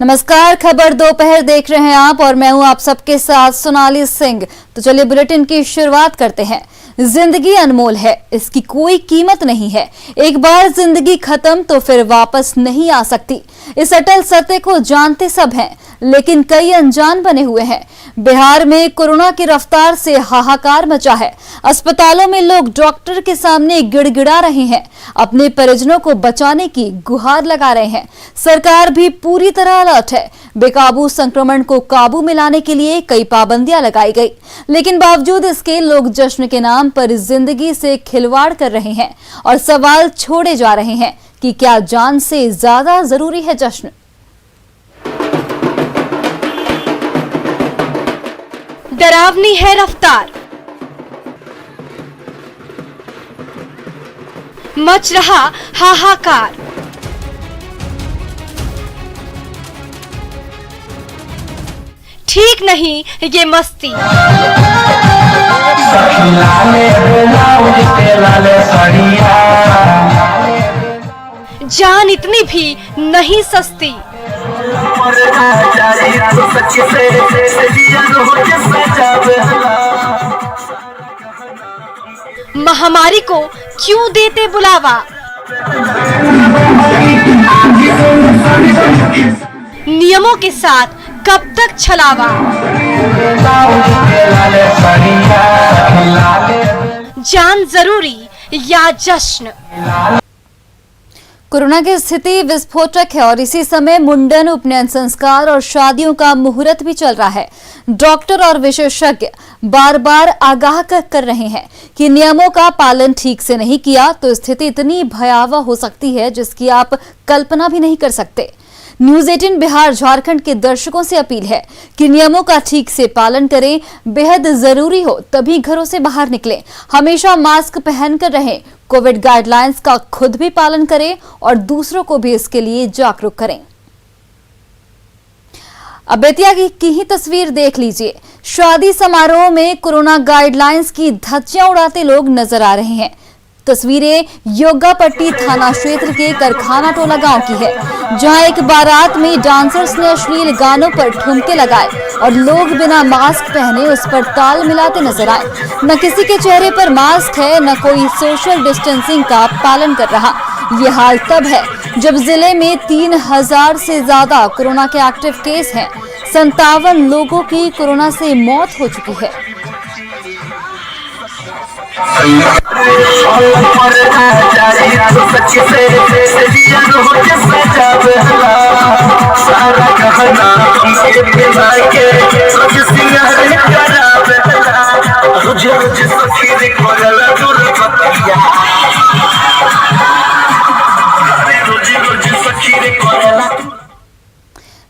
नमस्कार, खबर दोपहर देख रहे हैं आप और मैं हूं आप सबके साथ सोनाली सिंह। तो चलिए बुलेटिन की शुरुआत करते हैं। जिंदगी अनमोल है, इसकी कोई कीमत नहीं है। एक बार जिंदगी खत्म तो फिर वापस नहीं आ सकती। इस अटल सत्य को जानते सब हैं, लेकिन कई अनजान बने हुए हैं। बिहार में कोरोना की रफ्तार से हाहाकार मचा है। अस्पतालों में लोग डॉक्टर के सामने गिड़गिड़ा रहे हैं, अपने परिजनों को बचाने की गुहार लगा रहे हैं। सरकार भी पूरी तरह अलर्ट है। बेकाबू संक्रमण को काबू में लाने के लिए कई पाबंदियां लगाई गई, लेकिन बावजूद इसके लोग जश्न के नाम पर जिंदगी से खिलवाड़ कर रहे हैं और सवाल छोड़े जा रहे हैं कि क्या जान से ज्यादा जरूरी है जश्न। डरावनी है रफ्तार, मच रहा हाहाकार। ठीक नहीं ये मस्ती। जान इतनी भी नहीं सस्ती। महामारी को क्यों देते बुलावा? नियमों के साथ कब तक छलावा? जान जरूरी या जश्न? कोरोना की स्थिति विस्फोटक है और इसी समय मुंडन, उपनयन संस्कार और शादियों का मुहूर्त भी चल रहा है। डॉक्टर और विशेषज्ञ बार बार आगाह कर रहे हैं कि नियमों का पालन ठीक से नहीं किया तो स्थिति इतनी भयावह हो सकती है जिसकी आप कल्पना भी नहीं कर सकते। न्यूज 18 बिहार झारखंड के दर्शकों से अपील है कि नियमों का ठीक से पालन करें। बेहद जरूरी हो तभी घरों से बाहर निकलें। हमेशा मास्क पहनकर रहें। कोविड गाइडलाइंस का खुद भी पालन करें और दूसरों को भी इसके लिए जागरूक करें। अब बेतिया की ही तस्वीर देख लीजिए। शादी समारोह में कोरोना गाइडलाइंस की धज्जियां उड़ाते लोग नजर आ रहे हैं। तस्वीरें योगापट्टी थाना क्षेत्र के करखाना टोला गांव की है, जहां एक बारात में डांसर्स ने अश्लील गानों पर ठुमके लगाए और लोग बिना मास्क पहने उस पर ताल मिलाते नजर आए। न किसी के चेहरे पर मास्क है, न कोई सोशल डिस्टेंसिंग का पालन कर रहा। ये हाल तब है जब जिले में 3000 से ज्यादा कोरोना के एक्टिव केस हैं। 57 लोगों की कोरोना से मौत हो चुकी है।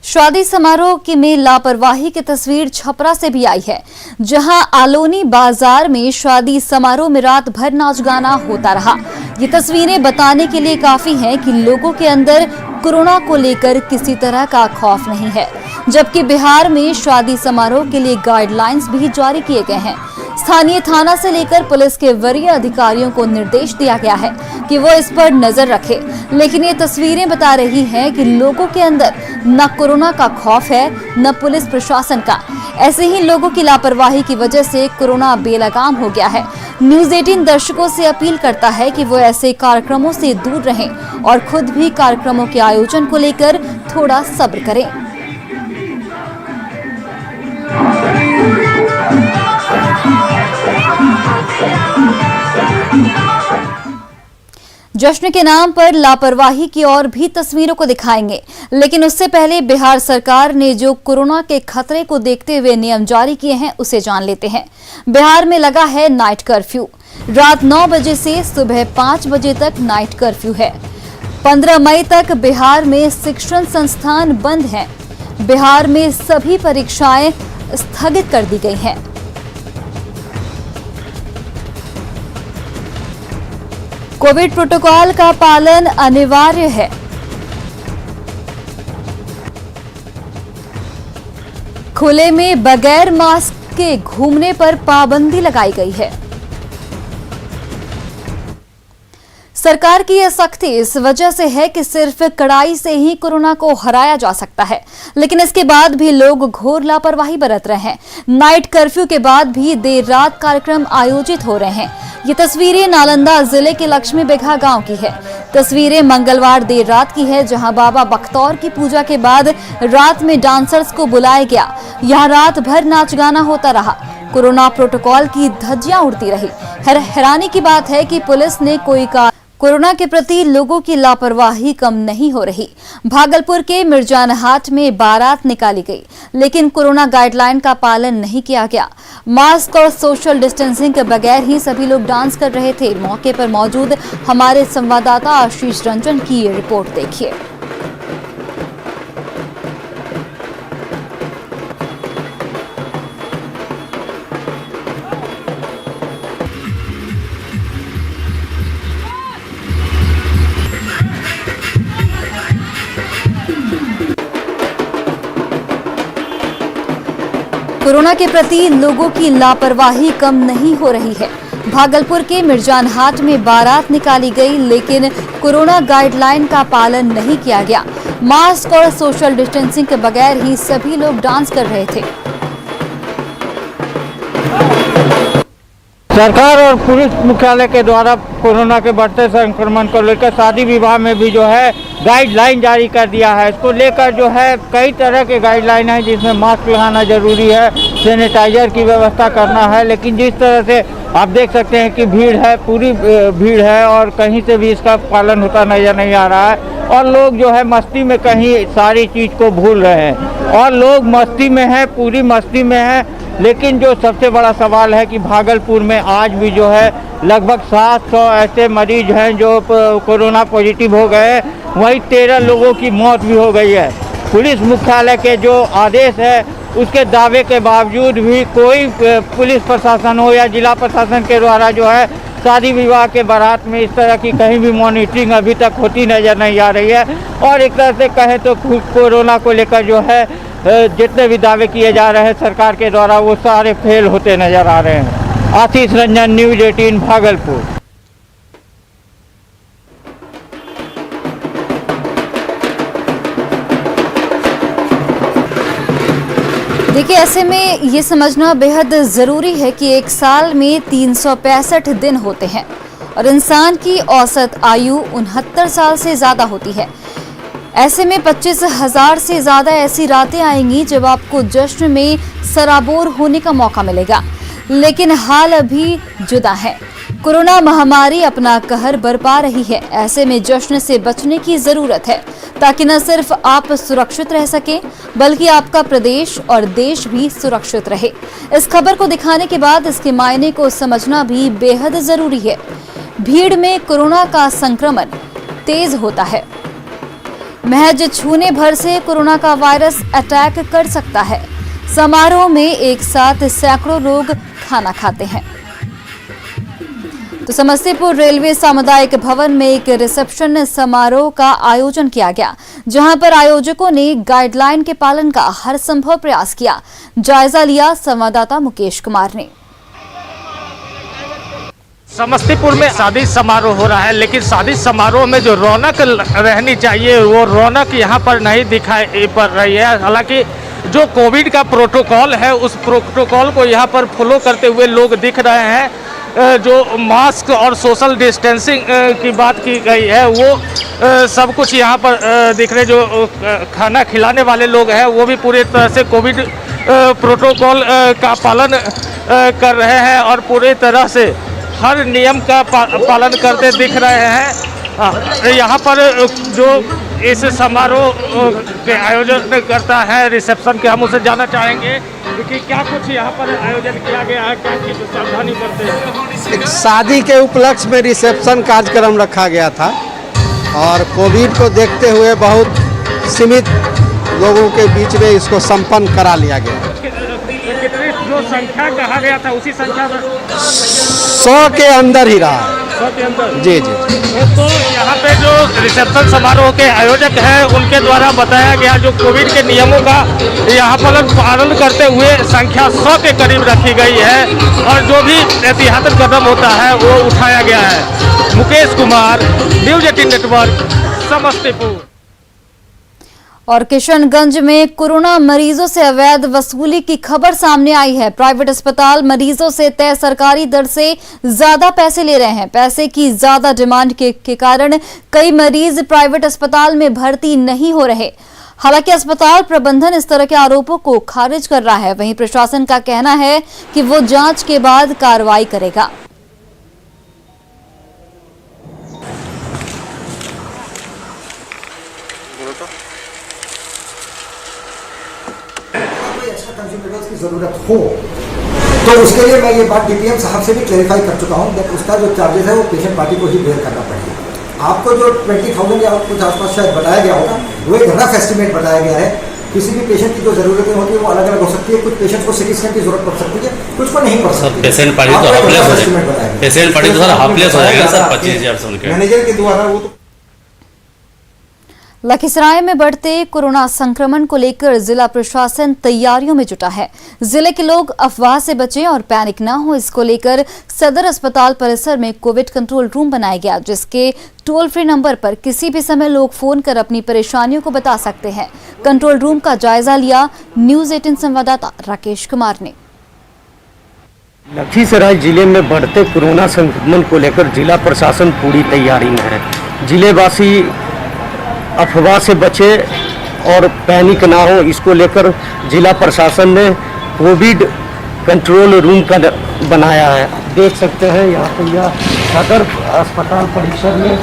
शादी समारोह की में लापरवाही की तस्वीर छपरा से भी आई है, जहां आलोनी बाजार में शादी समारोह में रात भर नाच गाना होता रहा। ये तस्वीरें बताने के लिए काफी हैं कि लोगों के अंदर कोरोना को लेकर किसी तरह का खौफ नहीं है, जबकि बिहार में शादी समारोह के लिए गाइडलाइंस भी जारी किए गए हैं। स्थानीय थाना से लेकर पुलिस के वरीय अधिकारियों को निर्देश दिया गया है कि वो इस पर नजर रखे, लेकिन ये तस्वीरें बता रही हैं कि लोगों के अंदर न कोरोना का खौफ है न पुलिस प्रशासन का। ऐसे ही लोगों की लापरवाही की वजह से कोरोना बेलगाम हो गया है। न्यूज 18 दर्शकों से अपील करता है कि वो ऐसे कार्यक्रमों से दूर रहें और खुद भी कार्यक्रमों के आयोजन को लेकर थोड़ा सब्र करें। जश्न के नाम पर लापरवाही की और भी तस्वीरों को दिखाएंगे, लेकिन उससे पहले बिहार सरकार ने जो कोरोना के खतरे को देखते हुए नियम जारी किए हैं उसे जान लेते हैं। बिहार में लगा है नाइट कर्फ्यू। रात 9 बजे से सुबह 5 बजे तक नाइट कर्फ्यू है। 15 मई तक बिहार में शिक्षण संस्थान बंद हैं। बिहार में सभी परीक्षाएं स्थगित कर दी गई हैं। कोविड प्रोटोकॉल का पालन अनिवार्य है। खुले में बगैर मास्क के घूमने पर पाबंदी लगाई गई है। सरकार की यह सख्ती इस वजह से है कि सिर्फ कड़ाई से ही कोरोना को हराया जा सकता है, लेकिन इसके बाद भी लोग घोर लापरवाही बरत रहे हैं। नाइट कर्फ्यू के बाद भी देर रात कार्यक्रम आयोजित हो रहे हैं। ये तस्वीरें नालंदा जिले के लक्ष्मी बेघा गांव की है। तस्वीरें मंगलवार देर रात की है, जहां बाबा बख्तौर की पूजा के बाद रात में डांसर्स को बुलाया गया। यहां रात भर नाच गाना होता रहा। कोरोना प्रोटोकॉल की धज्जियां उड़ती रही। हैरानी की बात है कि पुलिस ने कोरोना के प्रति लोगों की लापरवाही कम नहीं हो रही। भागलपुर के मिर्जानहाट में बारात निकाली गई, लेकिन कोरोना गाइडलाइन का पालन नहीं किया गया। मास्क और सोशल डिस्टेंसिंग के बगैर ही सभी लोग डांस कर रहे थे। मौके पर मौजूद हमारे संवाददाता आशीष रंजन की ये रिपोर्ट देखिए। कोरोना के प्रति लोगों की लापरवाही कम नहीं हो रही है। भागलपुर के मिर्जानहाट में बारात निकाली गई, लेकिन कोरोना गाइडलाइन का पालन नहीं किया गया। मास्क और सोशल डिस्टेंसिंग के बगैर ही सभी लोग डांस कर रहे थे। सरकार और पुलिस मुख्यालय के द्वारा कोरोना के बढ़ते संक्रमण को लेकर शादी विवाह में भी जो है गाइडलाइन जारी कर दिया है। इसको लेकर जो है कई तरह के गाइडलाइन है, जिसमें मास्क लगाना जरूरी है, सैनिटाइजर की व्यवस्था करना है। लेकिन जिस तरह से आप देख सकते हैं कि भीड़ है, पूरी भीड़ है और कहीं से भी इसका पालन होता नजर नहीं आ रहा है। और लोग जो है मस्ती में कहीं सारी चीज़ को भूल रहे हैं और लोग मस्ती में है, पूरी मस्ती में है। लेकिन जो सबसे बड़ा सवाल है कि भागलपुर में आज भी जो है लगभग 700 ऐसे मरीज हैं जो कोरोना पॉजिटिव हो गए। वहीं 13 लोगों की मौत भी हो गई है। पुलिस मुख्यालय के जो आदेश है उसके दावे के बावजूद भी कोई पुलिस प्रशासन हो या जिला प्रशासन के द्वारा जो है शादी विवाह के बारात में इस तरह की कहीं भी मॉनिटरिंग अभी तक होती नजर नहीं आ रही है। और एक तरह से कहें तो कोरोना को लेकर जो है जितने भी दावे किए जा रहे हैं सरकार के द्वारा वो सारे फेल होते नजर आ रहे हैं। आशीष रंजन, न्यूज़ 18 भागलपुर। देखिए, ऐसे में ये समझना बेहद ज़रूरी है कि एक साल में 365 दिन होते हैं और इंसान की औसत आयु 69 साल से ज़्यादा होती है। ऐसे में 25,000 से ज़्यादा ऐसी रातें आएंगी जब आपको जश्न में सराबोर होने का मौका मिलेगा। लेकिन हाल अभी जुदा है। कोरोना महामारी अपना कहर बरपा रही है। ऐसे में जश्न से बचने की जरूरत है, ताकि न सिर्फ आप सुरक्षित रह सकें, बल्कि आपका प्रदेश और देश भी सुरक्षित रहे। इस खबर को दिखाने के बाद इसके मायने को समझना भी बेहद जरूरी है। भीड़ में कोरोना का संक्रमण तेज होता है। महज छूने भर से कोरोना का वायरस अटैक कर सकता है। समारोह में एक साथ सैकड़ों लोग खाना खाते हैं। तो समस्तीपुर रेलवे सामुदायिक भवन में एक रिसेप्शन समारोह का आयोजन किया गया, जहां पर आयोजकों ने गाइडलाइन के पालन का हर संभव प्रयास किया। जायजा लिया संवाददाता मुकेश कुमार ने। समस्तीपुर में शादी समारोह हो रहा है, लेकिन शादी समारोह में जो रौनक रहनी चाहिए वो रौनक यहाँ पर नहीं दिखाई पड़ रही है। हालांकि जो कोविड का प्रोटोकॉल है उस प्रोटोकॉल को यहाँ पर फॉलो करते हुए लोग दिख रहे हैं। जो मास्क और सोशल डिस्टेंसिंग की बात की गई है वो सब कुछ यहाँ पर दिख रहे। जो खाना खिलाने वाले लोग हैं वो भी पूरी तरह से कोविड प्रोटोकॉल का पालन कर रहे हैं और पूरी तरह से हर नियम का पालन करते दिख रहे हैं। यहाँ पर जो इस समारोह के आयोजन करता है रिसेप्शन के, हम उसे जानना चाहेंगे कि क्या कुछ यहाँ पर आयोजन किया गया है, क्या चीज़ सावधानी करते हैं। एक शादी के उपलक्ष्य में रिसेप्शन कार्यक्रम रखा गया था और कोविड को देखते हुए बहुत सीमित लोगों के बीच में इसको संपन्न करा लिया गया। कितनी जो संख्या कहा गया था उसी संख्या में 100 के अंदर ही रहा। 100 के अंदर? जी जी। तो यहाँ पे जो रिसेप्शन समारोह के आयोजक हैं उनके द्वारा बताया गया जो कोविड के नियमों का यहाँ पर पालन करते हुए संख्या 100 के करीब रखी गई है और जो भी एहतियाती कदम होता है वो उठाया गया है। Rakesh Kumar, news 18 network, Samastipur. और किशनगंज में कोरोना मरीजों से अवैध वसूली की खबर सामने आई है। प्राइवेट अस्पताल मरीजों से तय सरकारी दर से ज्यादा पैसे ले रहे हैं। पैसे की ज्यादा डिमांड के कारण कई मरीज प्राइवेट अस्पताल में भर्ती नहीं हो रहे। हालांकि अस्पताल प्रबंधन इस तरह के आरोपों को खारिज कर रहा है। वहीं प्रशासन का कहना है कि वो जांच के बाद कार्रवाई करेगा। कंज्यूमेबल्स की ज़रूरत हो तो उसके लिए मैं ये बात डीपीएम साहब से भी क्लेरिफाई कर चुका हूँ कि उसका जो चार्जेस है वो पेशेंट पार्टी को ही बेयर करना पड़ेगा। आपको जो 20,000 या कुछ आसपास शायद बताया गया होगा वो एक रफ एस्टिमेट बताया गया है। किसी भी पेशेंट की जो ज़रूरतें होती है वो अलग अलग हो सकती है। कुछ पेशेंट को सिटी स्कैन की जरूरत पड़ सकती है, कुछ को नहीं पड़ सकती। पेशेंट पार्टी तो हाफलेस हो जाएगा, पेशेंट पार्टी तो सर हाफलेस हो जाएगा सर 25,000 सुन के मैनेजर के द्वारा वो तो। लखीसराय में बढ़ते कोरोना संक्रमण को लेकर जिला प्रशासन तैयारियों में जुटा है। जिले के लोग अफवाह से बचें और पैनिक न हो, इसको लेकर सदर अस्पताल परिसर में कोविड कंट्रोल रूम बनाया गया, जिसके टोल फ्री नंबर पर किसी भी समय लोग फोन कर अपनी परेशानियों को बता सकते हैं। कंट्रोल रूम का जायजा लिया न्यूज 18 संवाददाता राकेश कुमार ने। लखीसराय जिले में बढ़ते कोरोना संक्रमण को लेकर जिला प्रशासन पूरी तैयारी में है। जिलेवासी अफवाह से बचे और पैनिक ना हो, इसको लेकर जिला प्रशासन ने कोविड कंट्रोल रूम का बनाया है। देख सकते हैं यहाँ पे यह सदर अस्पताल परिसर में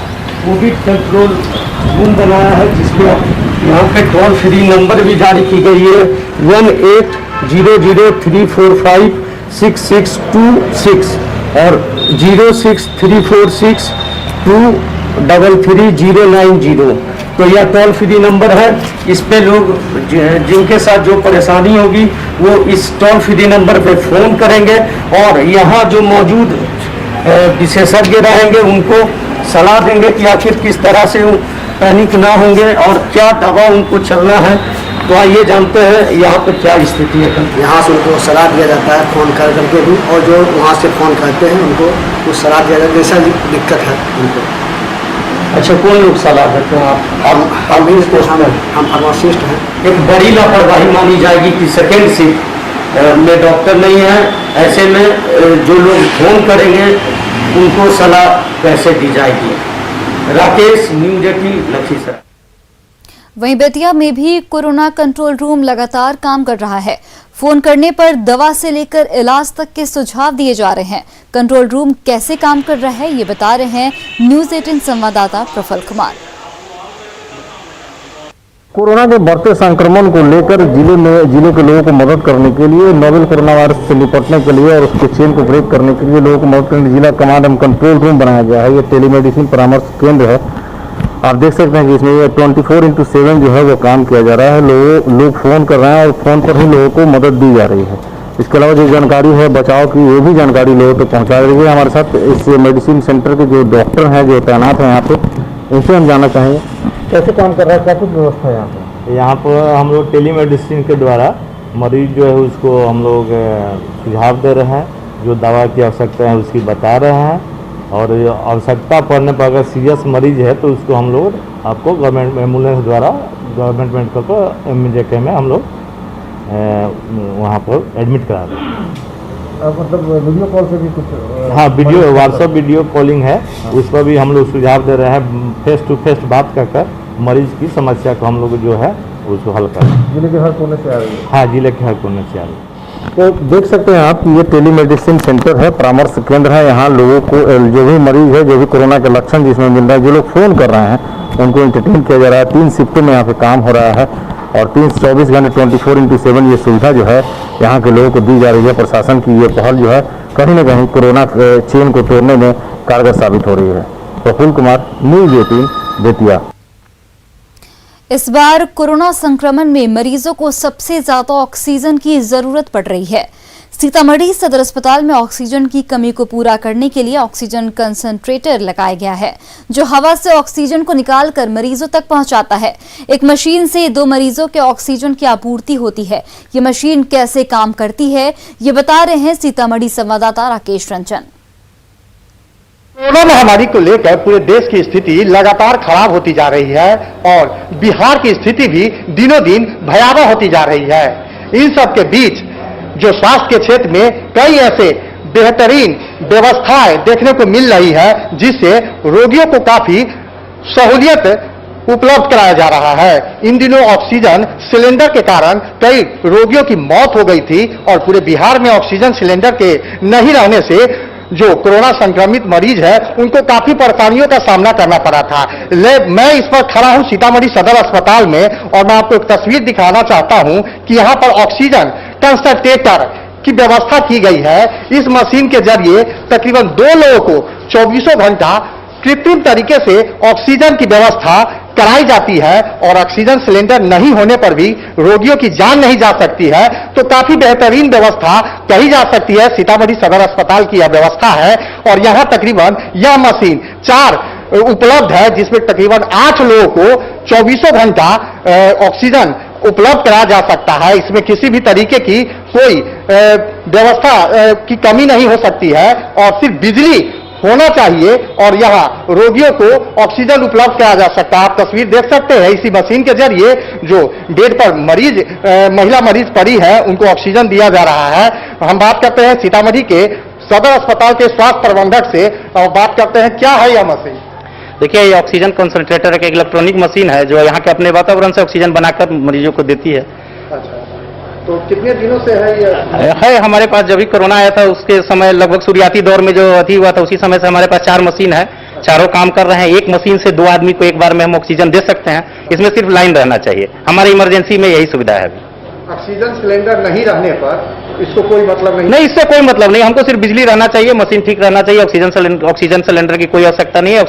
कोविड कंट्रोल रूम बनाया है, जिसमें यहाँ पे टोल फ्री नंबर भी जारी की गई है 180034566626 और 06346233090। तो यह टोल फ्री नंबर है। इस पे लोग जिनके साथ जो परेशानी होगी वो इस टोल फ्री नंबर पे फ़ोन करेंगे और यहाँ जो मौजूद विशेषज्ञ रहेंगे उनको सलाह देंगे कि आखिर किस तरह से वो पैनिक ना होंगे और क्या दवा उनको चलना है। तो आइए जानते हैं यहाँ पर क्या स्थिति है। यहाँ से उनको सलाह दिया जाता है फ़ोन कर करके भी, और जो वहाँ से फ़ोन करते हैं उनको कुछ सलाह दिया जाता है जैसा दिक्कत है उनको। अच्छा, कौन लोग सलाह देते हैं? हम फार्मासिस्ट हैं। एक बड़ी लापरवाही मानी जाएगी कि सेकेंड शिफ्ट में डॉक्टर नहीं है, ऐसे में जो लोग फोन करेंगे उनको सलाह कैसे दी जाएगी। राकेश, न्यूज 18 लखीसराय। वहीं बेतिया में भी कोरोना कंट्रोल रूम लगातार काम कर रहा है। फोन करने पर दवा से लेकर इलाज तक के सुझाव दिए जा रहे हैं। कंट्रोल रूम कैसे काम कर रहा है ये बता रहे हैं न्यूज 18 संवाददाता प्रफुल्ल कुमार। कोरोना के बढ़ते संक्रमण को लेकर जिले के लोगों को मदद करने के लिए, नोवेल कोरोना वायरस से निपटने के लिए और उसके चेन को ब्रेक करने के लिए लोगों को मदद करने जिला कमांड एंड कंट्रोल रूम बनाया गया है। ये टेलीमेडिसिन परामर्श केंद्र है। आप देख सकते हैं कि इसमें ये 24/7 जो है वो काम किया जा रहा है। लोग फोन कर रहे हैं और फोन पर ही लोगों को मदद दी जा रही है। इसके अलावा जो जानकारी है बचाव की, वो भी जानकारी लोगों तक पहुंचा रही है। हमारे साथ इस मेडिसिन सेंटर के जो डॉक्टर हैं जो तैनात हैं यहाँ पे, इनसे हम जानना चाहेंगे कैसे काम कर रहा है, क्या कुछ व्यवस्था है यहाँ पे? यहाँ पर हम लोग टेलीमेडिसिन के द्वारा मरीज जो है उसको हम लोग सुझाव दे रहे हैं, जो दवा की आवश्यकता है उसकी बता रहे हैं, और आवश्यकता पड़ने पर अगर सीरियस मरीज है तो उसको हम लोग आपको गवर्नमेंट एम्बुलेंस द्वारा गवर्नमेंट मेडिकल पर MJK में हम लोग वहाँ पर एडमिट करा दें। मतलब वीडियो कॉल से भी कुछ? हाँ, वीडियो व्हाट्सएप वीडियो कॉलिंग है, उस पर भी हम लोग सुझाव दे रहे हैं। फेस टू फेस बात कर मरीज की समस्या को हम लोग जो है उसको हल करें। जिले के हर कोने से आ रही है? हाँ, जिले के हर कोने से आ रही है। तो देख सकते हैं आप, ये टेलीमेडिसिन सेंटर है, परामर्श केंद्र है। यहाँ लोगों को जो भी मरीज है, जो भी कोरोना के लक्षण जिसमें मिल रहा है, जो लोग फोन कर रहे हैं उनको एंटरटेन किया जा रहा है। 3 शिफ्टों में यहाँ पे काम हो रहा है और 24 घंटे 24/7 ये सुविधा जो है यहाँ के लोगों को दी जा रही है। प्रशासन की ये पहल जो है कहीं न कहीं कोरोना चेन को तोड़ने में कारगर साबित हो रही है। प्रफुल्ल कुमार, न्यूज 18 बेतिया। इस बार कोरोना संक्रमण में मरीजों को सबसे ज्यादा ऑक्सीजन की जरूरत पड़ रही है। सीतामढ़ी सदर अस्पताल में ऑक्सीजन की कमी को पूरा करने के लिए ऑक्सीजन कंसंट्रेटर लगाया गया है, जो हवा से ऑक्सीजन को निकालकर मरीजों तक पहुंचाता है। एक मशीन से 2 मरीजों के ऑक्सीजन की आपूर्ति होती है। ये मशीन कैसे काम करती है ये बता रहे हैं सीतामढ़ी संवाददाता राकेश रंजन। कोरोना महामारी को लेकर पूरे देश की स्थिति लगातार खराब होती जा रही है और बिहार की स्थिति भी दिनों दिन भयावह होती जा रही है। इन सब के बीच जो स्वास्थ्य के क्षेत्र में कई ऐसे बेहतरीन व्यवस्थाएं देखने को मिल रही है जिससे रोगियों को काफी सहूलियत उपलब्ध कराया जा रहा है। इन दिनों ऑक्सीजन सिलेंडर के कारण कई रोगियों की मौत हो गई थी और पूरे बिहार में ऑक्सीजन सिलेंडर के नहीं रहने से जो कोरोना संक्रमित मरीज है उनको काफी परेशानियों का सामना करना पड़ा था। मैं इस पर खड़ा हूं सीतामढ़ी सदर अस्पताल में और मैं आपको एक तस्वीर दिखाना चाहता हूं कि यहां पर ऑक्सीजन कंसंट्रेटर की व्यवस्था की गई है। इस मशीन के जरिए तकरीबन 2 लोगों को 24 घंटा कृत्रिम तरीके से ऑक्सीजन की व्यवस्था कराई जाती है और ऑक्सीजन सिलेंडर नहीं होने पर भी रोगियों की जान नहीं जा सकती है। तो काफी बेहतरीन व्यवस्था कही जा सकती है सीतामढ़ी सदर अस्पताल की यह व्यवस्था है और यहां तकरीबन यह मशीन 4 उपलब्ध है जिसमें तकरीबन 8 लोगों को 24 घंटा ऑक्सीजन उपलब्ध कराया जा सकता है। इसमें किसी भी तरीके की कोई व्यवस्था की कमी नहीं हो सकती है और सिर्फ बिजली होना चाहिए और यहाँ रोगियों को ऑक्सीजन उपलब्ध कराया जा सकता है। आप तस्वीर देख सकते हैं इसी मशीन के जरिए जो बेड पर मरीज महिला मरीज पड़ी है उनको ऑक्सीजन दिया जा रहा है। हम बात करते हैं सीतामढ़ी के सदर अस्पताल के स्वास्थ्य प्रबंधक से और बात करते हैं क्या है यह मशीन। देखिए ये ऑक्सीजन कंसंट्रेटर एक इलेक्ट्रॉनिक मशीन है जो यहाँ के अपने वातावरण से ऑक्सीजन बनाकर मरीजों को देती है। अच्छा, तो कितने दिनों से है ये? है हमारे पास जब भी कोरोना आया था उसके समय लगभग शुरुआती दौर में जो अति हुआ था उसी समय से हमारे पास 4 मशीन है, चारों काम कर रहे हैं। एक मशीन से 2 आदमी को एक बार में हम ऑक्सीजन दे सकते हैं। इसमें सिर्फ लाइन रहना चाहिए। हमारी इमरजेंसी में यही सुविधा है। अभी ऑक्सीजन सिलेंडर नहीं रहने पर इसको कोई मतलब नहीं, इससे कोई मतलब नहीं। हमको सिर्फ बिजली रहना चाहिए, मशीन ठीक रहना चाहिए। ऑक्सीजन सिलेंडर की कोई आवश्यकता नहीं है।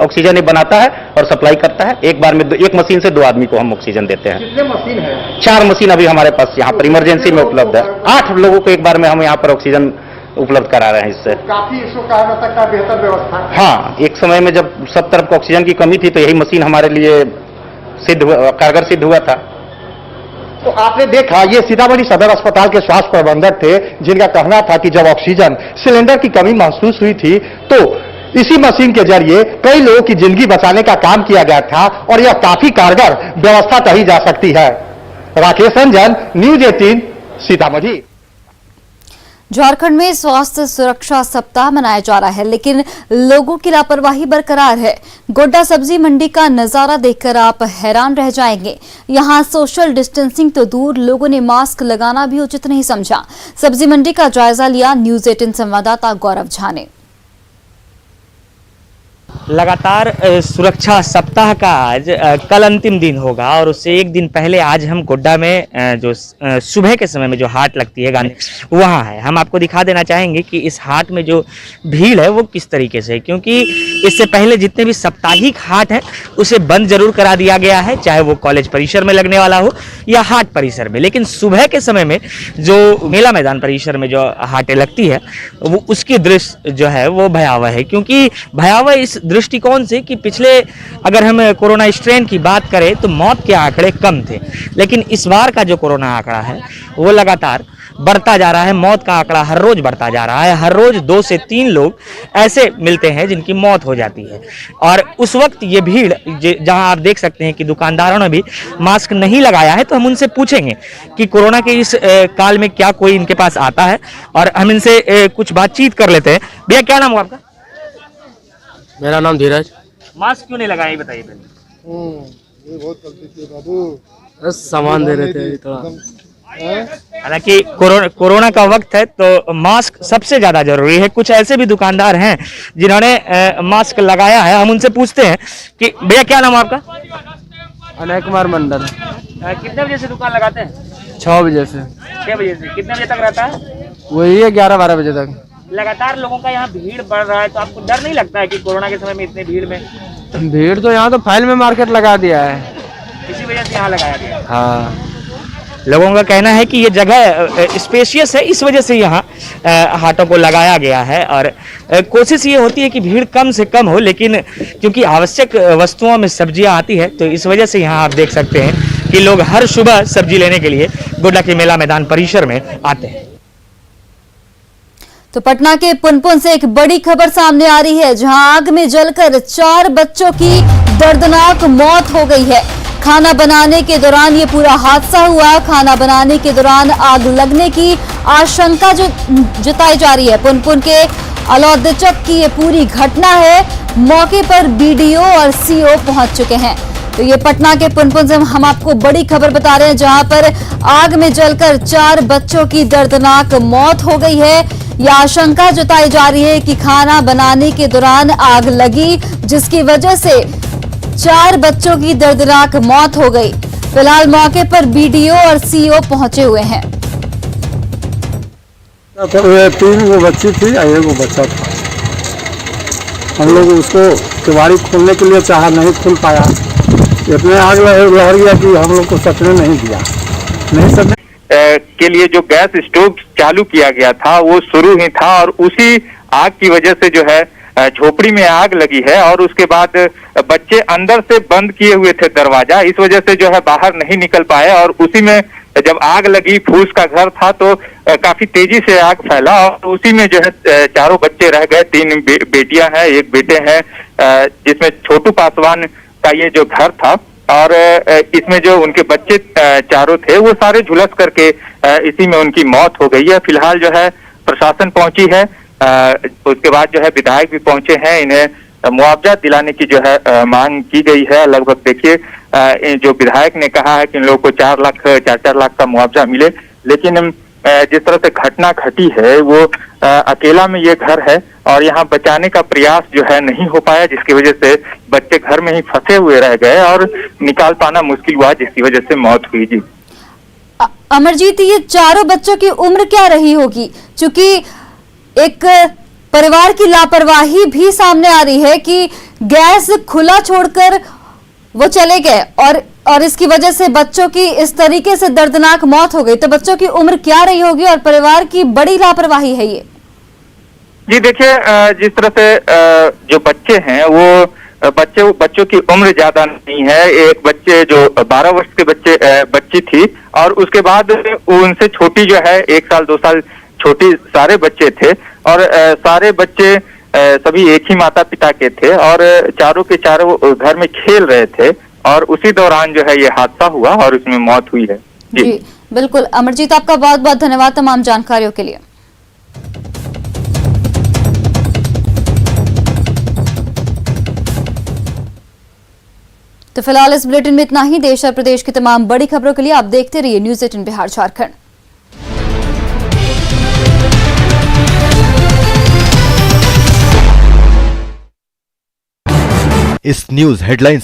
ऑक्सीजन ही बनाता है और सप्लाई करता है। एक बार में एक मशीन से 2 आदमी को हम ऑक्सीजन देते हैं। कितने मशीन है? 4 मशीन अभी हमारे पास यहाँ पर इमरजेंसी में उपलब्ध है। 8 लोगों को एक बार में हम यहाँ पर ऑक्सीजन उपलब्ध करा रहे हैं। इससे काफी इसको कहा जा सकता है बेहतर व्यवस्था। हाँ, एक समय में जब सब तरफ ऑक्सीजन की कमी थी तो यही मशीन हमारे लिए कारगर सिद्ध हुआ था। तो आपने देखा ये सीतामढ़ी सदर अस्पताल के स्वास्थ्य प्रबंधक थे जिनका कहना था कि जब ऑक्सीजन सिलेंडर की कमी महसूस हुई थी तो इसी मशीन के जरिए कई लोगों की जिंदगी बचाने का काम किया गया था और यह काफी कारगर व्यवस्था कही जा सकती है। राकेश रंजन, न्यूज 18 सीतामढ़ी। झारखंड में स्वास्थ्य सुरक्षा सप्ताह मनाया जा रहा है लेकिन लोगों की लापरवाही बरकरार है। गोड्डा सब्जी मंडी का नजारा देखकर आप हैरान रह जाएंगे। यहां सोशल डिस्टेंसिंग तो दूर, लोगों ने मास्क लगाना भी उचित नहीं समझा। सब्जी मंडी का जायजा लिया न्यूज 18 संवाददाता गौरव झा ने। लगातार सुरक्षा सप्ताह का आज कल अंतिम दिन होगा और उससे एक दिन पहले आज हम गोड्डा में जो सुबह के समय में जो हाट लगती है गांधी वहाँ है। हम आपको दिखा देना चाहेंगे कि इस हाट में जो भीड़ है वो किस तरीके से है, क्योंकि इससे पहले जितने भी साप्ताहिक हाट है उसे बंद जरूर करा दिया गया है, चाहे वो कॉलेज परिसर में लगने वाला हो या हाट परिसर में। लेकिन सुबह के समय में जो मेला मैदान परिसर में जो हाटें लगती है वो उसकी दृश्य जो है वो भयावह है। क्योंकि भयावह इस दृष्टिकोण से कि पिछले अगर हम कोरोना स्ट्रेन की बात करें तो मौत के आंकड़े कम थे, लेकिन इस बार का जो कोरोना आंकड़ा है वो लगातार बढ़ता जा रहा है। मौत का आंकड़ा हर रोज बढ़ता जा रहा है। हर रोज 2 से 3 लोग ऐसे मिलते हैं जिनकी मौत हो जाती है। और उस वक्त ये भीड़ जहां आप देख सकते हैं कि दुकानदारों ने भी मास्क नहीं लगाया है, तो हम उनसे पूछेंगे कि कोरोना के इस काल में क्या कोई इनके पास आता है और हम इनसे कुछ बातचीत कर लेते हैं। भैया क्या नाम हो आपका? मेरा नाम धीरज। मास्क क्यों नहीं लगाया ये बताइए पहले। ये बहुत गलती की बाबू, सामान दे रहे थे थोड़ा। हालांकि कोरोना का वक्त है तो मास्क सबसे ज्यादा जरूरी है। कुछ ऐसे भी दुकानदार हैं जिन्होंने मास्क लगाया है। हम उनसे पूछते हैं कि भैया क्या नाम है आपका? अनय कुमार मंडल। कितने बजे से दुकान लगाते हैं? 6 बजे से। 6 बजे से कितने बजे तक रहता है? वही है 11-12 बजे तक। लगातार लोगों का यहाँ भीड़ बढ़ रहा है, तो आपको डर नहीं लगता है कि कोरोना के समय में इतनी भीड़ में? भीड़ तो यहाँ तो फाइल में मार्केट लगा दिया है, इसी वजह से यहाँ लगाया गया। हाँ, लोगों का कहना है कि ये जगह स्पेशियस है, इस वजह से यहाँ हाटों को लगाया गया है। और कोशिश ये होती है कि भीड़ कम से कम हो, लेकिन क्योंकि आवश्यक वस्तुओं में सब्जियां आती है तो इस वजह से यहाँ आप देख सकते हैं कि लोग हर सुबह सब्जी लेने के लिए गोड्डा के मेला मैदान परिसर में आते हैं। तो पटना के पुनपुन से एक बड़ी खबर सामने आ रही है, जहां आग में जलकर 4 बच्चों की दर्दनाक मौत हो गई है। खाना बनाने के दौरान ये पूरा हादसा हुआ। खाना बनाने के दौरान आग लगने की आशंका जो जताई जा रही है। पुनपुन के अलौदचक की ये पूरी घटना है। मौके पर बीडीओ और सीओ पहुंच चुके हैं। तो ये पटना के पुनपुन से हम आपको बड़ी खबर बता रहे हैं, जहां पर आग में जलकर 4 बच्चों की दर्दनाक मौत हो गई है। यह आशंका जताई जा रही है कि खाना बनाने के दौरान आग लगी, जिसकी वजह से 4 बच्चों की दर्दनाक मौत हो गई। फिलहाल मौके पर बीडीओ और सीओ पहुंचे हुए हैं। तो 3 वो बच्ची थी और 1 बच्चा था। हम लोग उसको किवाड़ी खोलने के लिए चाहा, नहीं खुल पाया। इतने आग लहर गया कि हम लोग को सचने नहीं दिया। नहीं सचने के लिए जो गैस स्टोव चालू किया गया था वो शुरू ही था, और उसी आग की वजह से जो है झोपड़ी में आग लगी है। और उसके बाद बच्चे अंदर से बंद किए हुए थे दरवाजा, इस वजह से जो है बाहर नहीं निकल पाए। और उसी में जब आग लगी, फूस का घर था, तो काफी तेजी से आग फैला और उसी में जो है 4 बच्चे रह गए। 3 बेटियां हैं, 1 बेटे हैं, जिसमें छोटू पासवान का ये जो घर था। और इसमें जो उनके बच्चे 4 थे वो सारे झुलस करके इसी में उनकी मौत हो गई है। फिलहाल जो है प्रशासन पहुंची है, उसके बाद जो है विधायक भी पहुंचे हैं। इन्हें मुआवजा दिलाने की जो है मांग की गई है। लगभग देखिए जो विधायक ने कहा है कि इन लोगों को 4 लाख का मुआवजा मिले, लेकिन जिस तरह से घटना घटी है वो अकेला में ये घर है और यहाँ बचाने का प्रयास जो है नहीं हो पाया, जिसकी वजह से बच्चे घर में ही फंसे हुए रह गए और निकाल पाना मुश्किल हुआ, जिसकी वजह से मौत हुई। जी अमरजीत, ये 4 बच्चों की उम्र क्या रही होगी? क्योंकि एक परिवार की लापरवाही भी सामने आ रही है कि गैस खुला छोड़कर वो चले गए और इसकी वजह से बच्चों की इस तरीके से दर्दनाक मौत हो गई। तो बच्चों की उम्र क्या रही होगी और परिवार की बड़ी लापरवाही है ये। जी देखिए, जिस तरह से जो बच्चे हैं वो बच्चों की उम्र ज्यादा नहीं है। एक बच्चे जो 12 वर्ष के बच्ची थी और उसके बाद उनसे छोटी जो है 1 साल 2 साल छोटी सारे बच्चे थे। और सारे बच्चे सभी एक ही माता पिता के थे और चारों के चारों घर में खेल रहे थे और उसी दौरान जो है ये हादसा हुआ और इसमें मौत हुई है। जी बिल्कुल अमरजीत, आपका बहुत बहुत धन्यवाद तमाम जानकारियों के लिए। तो फिलहाल इस बुलेटिन में इतना ही। देश और प्रदेश की तमाम बड़ी खबरों के लिए आप देखते रहिए न्यूज़ 18 बिहार झारखंड। इस न्यूज हेडलाइंस